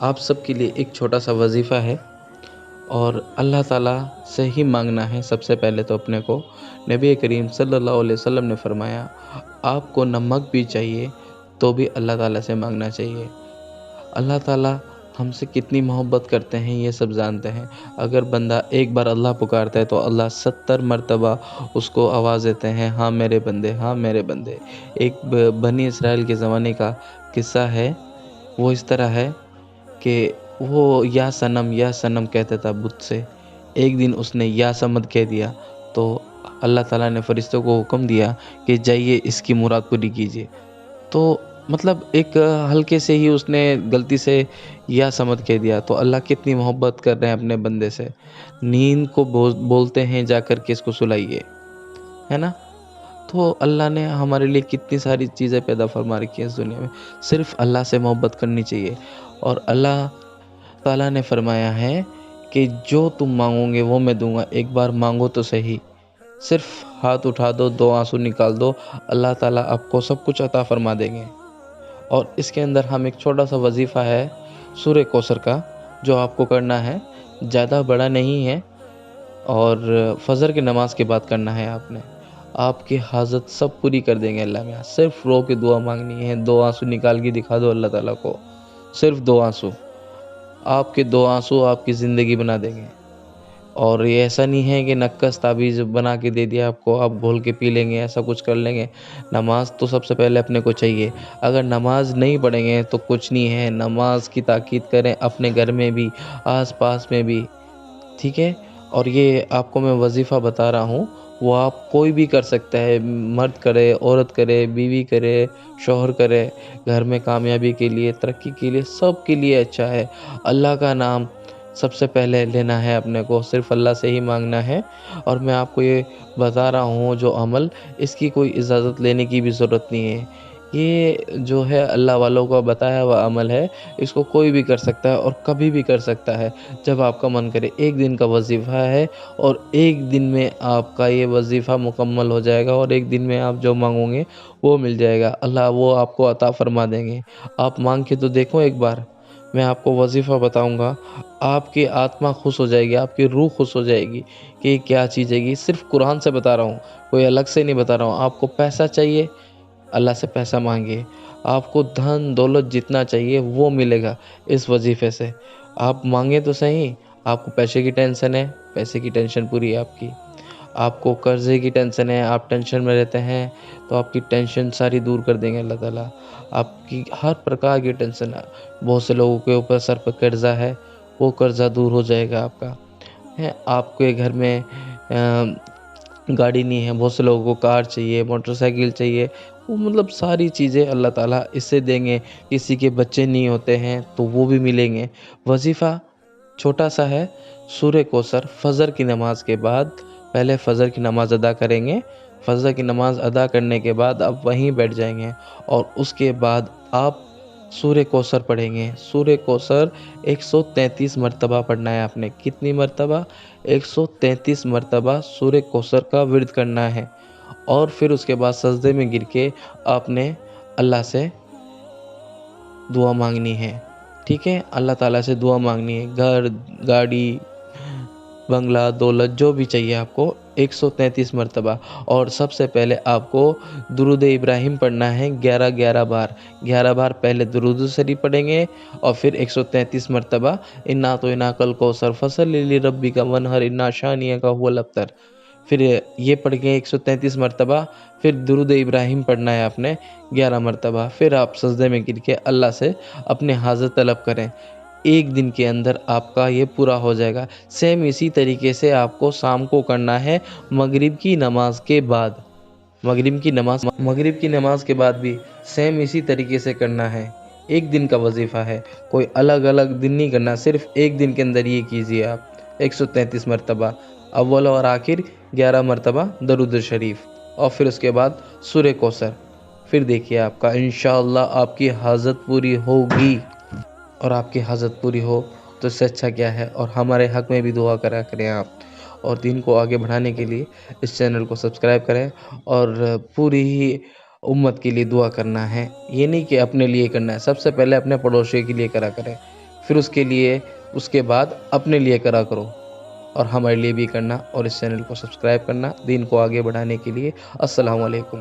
آپ سب کے لیے ایک چھوٹا سا وظیفہ ہے، اور اللہ تعالیٰ سے ہی مانگنا ہے۔ سب سے پہلے تو اپنے کو نبی کریم صلی اللہ علیہ وسلم نے فرمایا، آپ کو نمک بھی چاہیے تو بھی اللہ تعالیٰ سے مانگنا چاہیے۔ اللہ تعالیٰ ہم سے کتنی محبت کرتے ہیں یہ سب جانتے ہیں۔ اگر بندہ ایک بار اللہ پکارتا ہے تو اللہ 70 مرتبہ اس کو آواز دیتے ہیں، ہاں میرے بندے، ہاں میرے بندے۔ ایک بنی اسرائیل کے زمانے کا قصہ ہے، وہ اس طرح ہے کہ وہ یا سنم کہتا تھا بت سے۔ ایک دن اس نے یا سمد کہہ دیا تو اللہ تعالیٰ نے فرشتوں کو حکم دیا کہ جائیے اس کی مراد پوری کیجیے۔ تو مطلب ایک ہلکے سے ہی اس نے غلطی سے یا سمد کہہ دیا، تو اللہ کتنی محبت کر رہے ہیں اپنے بندے سے۔ نیند کو بولتے ہیں جا کر کے اس کو سلائیے، ہے نا؟ تو اللہ نے ہمارے لیے کتنی ساری چیزیں پیدا فرما رکھی ہیں اس دنیا میں۔ صرف اللہ سے محبت کرنی چاہیے، اور اللہ تعالیٰ نے فرمایا ہے کہ جو تم مانگو گے وہ میں دوں گا، ایک بار مانگو تو صحیح۔ صرف ہاتھ اٹھا دو، 2 آنسو نکال دو، اللہ تعالیٰ آپ کو سب کچھ عطا فرما دیں گے۔ اور اس کے اندر ہم ایک چھوٹا سا وظیفہ ہے سورہ کوثر کا، جو آپ کو کرنا ہے، زیادہ بڑا نہیں ہے، اور فجر کی نماز کے بعد کرنا ہے آپ نے۔ آپ کی حاجت سب پوری کر دیں گے اللہ میں۔ صرف رو کے دعا مانگنی ہے، 2 آنسو نکال کے دکھا دو اللہ تعالیٰ کو، صرف 2 آنسو۔ آپ کے 2 آنسو آپ کی زندگی بنا دیں گے۔ اور یہ ایسا نہیں ہے کہ نکس تعویذ بنا کے دے دیا آپ کو، آپ گھول کے پی لیں گے، ایسا کچھ کر لیں گے۔ نماز تو سب سے پہلے اپنے کو چاہیے۔ اگر نماز نہیں پڑھیں گے تو کچھ نہیں ہے۔ نماز کی تاکید کریں اپنے گھر میں بھی، آس پاس میں بھی، ٹھیک ہے؟ اور یہ آپ کو میں وظیفہ بتا رہا ہوں، وہ آپ کوئی بھی کر سکتا ہے، مرد کرے، عورت کرے، بیوی کرے، شوہر کرے۔ گھر میں کامیابی کے لیے، ترقی کے لیے، سب کے لیے اچھا ہے۔ اللہ کا نام سب سے پہلے لینا ہے اپنے کو، صرف اللہ سے ہی مانگنا ہے۔ اور میں آپ کو یہ بتا رہا ہوں جو عمل، اس کی کوئی اجازت لینے کی بھی ضرورت نہیں ہے۔ یہ جو ہے اللہ والوں کا بتایا ہوا عمل ہے، اس کو کوئی بھی کر سکتا ہے اور کبھی بھی کر سکتا ہے جب آپ کا من کرے۔ ایک دن کا وظیفہ ہے، اور ایک دن میں آپ کا یہ وظیفہ مکمل ہو جائے گا، اور ایک دن میں آپ جو مانگو گے وہ مل جائے گا۔ اللہ وہ آپ کو عطا فرما دیں گے۔ آپ مانگ کے تو دیکھو ایک بار۔ میں آپ کو وظیفہ بتاؤں گا، آپ کی آتما خوش ہو جائے گی، آپ کی روح خوش ہو جائے گی کہ یہ کیا چیز ہے گی۔ صرف قرآن سے بتا رہا ہوں، کوئی الگ سے نہیں بتا رہا ہوں۔ آپ کو پیسہ چاہیے، اللہ سے پیسہ مانگیے۔ آپ کو دھن دولت جتنا چاہیے وہ ملے گا اس وظیفے سے۔ آپ مانگیں تو صحیح۔ آپ کو پیسے کی ٹینشن ہے، پیسے کی ٹینشن پوری ہے آپ کی۔ آپ کو قرضے کی ٹینشن ہے، آپ ٹینشن میں رہتے ہیں، تو آپ کی ٹینشن ساری دور کر دیں گے اللہ تعالیٰ۔ آپ کی ہر پرکار کی ٹینشن ہے، بہت سے لوگوں کے اوپر سر پہ قرضہ ہے، وہ قرضہ دور ہو جائے گا آپ کا۔ آپ کے گھر میں گاڑی نہیں ہے، بہت سے لوگوں کو کار چاہیے، موٹر سائیکل چاہیے، وہ مطلب ساری چیزیں اللہ تعالیٰ اس سے دیں گے۔ کسی کے بچے نہیں ہوتے ہیں تو وہ بھی ملیں گے۔ وظیفہ چھوٹا سا ہے، سورہ کوثر، فجر کی نماز کے بعد پہلے فجر کی نماز ادا کریں گے۔ فجر کی نماز ادا کرنے کے بعد آپ وہیں بیٹھ جائیں گے، اور اس کے بعد آپ سورہ کوثر پڑھیں گے۔ سورہ کوثر 133 مرتبہ پڑھنا ہے آپ نے۔ کتنی مرتبہ؟ 133 مرتبہ سورہ کوثر کا ورد کرنا ہے، اور پھر اس کے بعد سجدے میں گر کے آپ نے اللہ سے دعا مانگنی ہے، ٹھیک ہے؟ اللہ تعالیٰ سے دعا مانگنی ہے، گھر، گاڑی، بنگلہ، دولت، جو بھی چاہیے آپ کو، 133 مرتبہ۔ اور سب سے پہلے آپ کو درود ابراہیم پڑھنا ہے 11 بار۔ 11 بار پہلے درود شریف پڑھیں گے، اور پھر 133 مرتبہ انا اعطیناک الکوثر فصلی لربک وانحر ان شانئک هو الابتر۔ پھر یہ پڑھ کے 133 مرتبہ، پھر درود ابراہیم پڑھنا ہے آپ نے 11 مرتبہ۔ پھر آپ سجدے میں گر کے اللہ سے اپنے حاجت طلب کریں۔ ایک دن کے اندر آپ کا یہ پورا ہو جائے گا۔ سیم اسی طریقے سے آپ کو شام کو کرنا ہے، مغرب کی نماز کے بعد۔ مغرب کی نماز کے بعد بھی سیم اسی طریقے سے کرنا ہے۔ ایک دن کا وظیفہ ہے، کوئی الگ الگ دن نہیں کرنا، صرف ایک دن کے اندر یہ کیجئے آپ 133 مرتبہ، اول اور آخر 11 مرتبہ درود شریف، اور پھر اس کے بعد سورہ کوثر۔ پھر دیکھیے آپ کا انشاءاللہ آپ کی حاجت پوری ہوگی۔ اور آپ کی حاجت پوری ہو تو اس سے اچھا کیا ہے؟ اور ہمارے حق میں بھی دعا کرا کریں آپ، اور دین کو آگے بڑھانے کے لیے اس چینل کو سبسکرائب کریں، اور پوری ہی امت کے لیے دعا کرنا ہے۔ یہ نہیں کہ اپنے لیے کرنا ہے، سب سے پہلے اپنے پڑوسی کے لیے کرا کریں، پھر اس کے بعد اپنے لیے کرا کرو، اور ہمارے لیے بھی کرنا، اور اس چینل کو سبسکرائب کرنا دین کو آگے بڑھانے کے لیے۔ السلام علیکم۔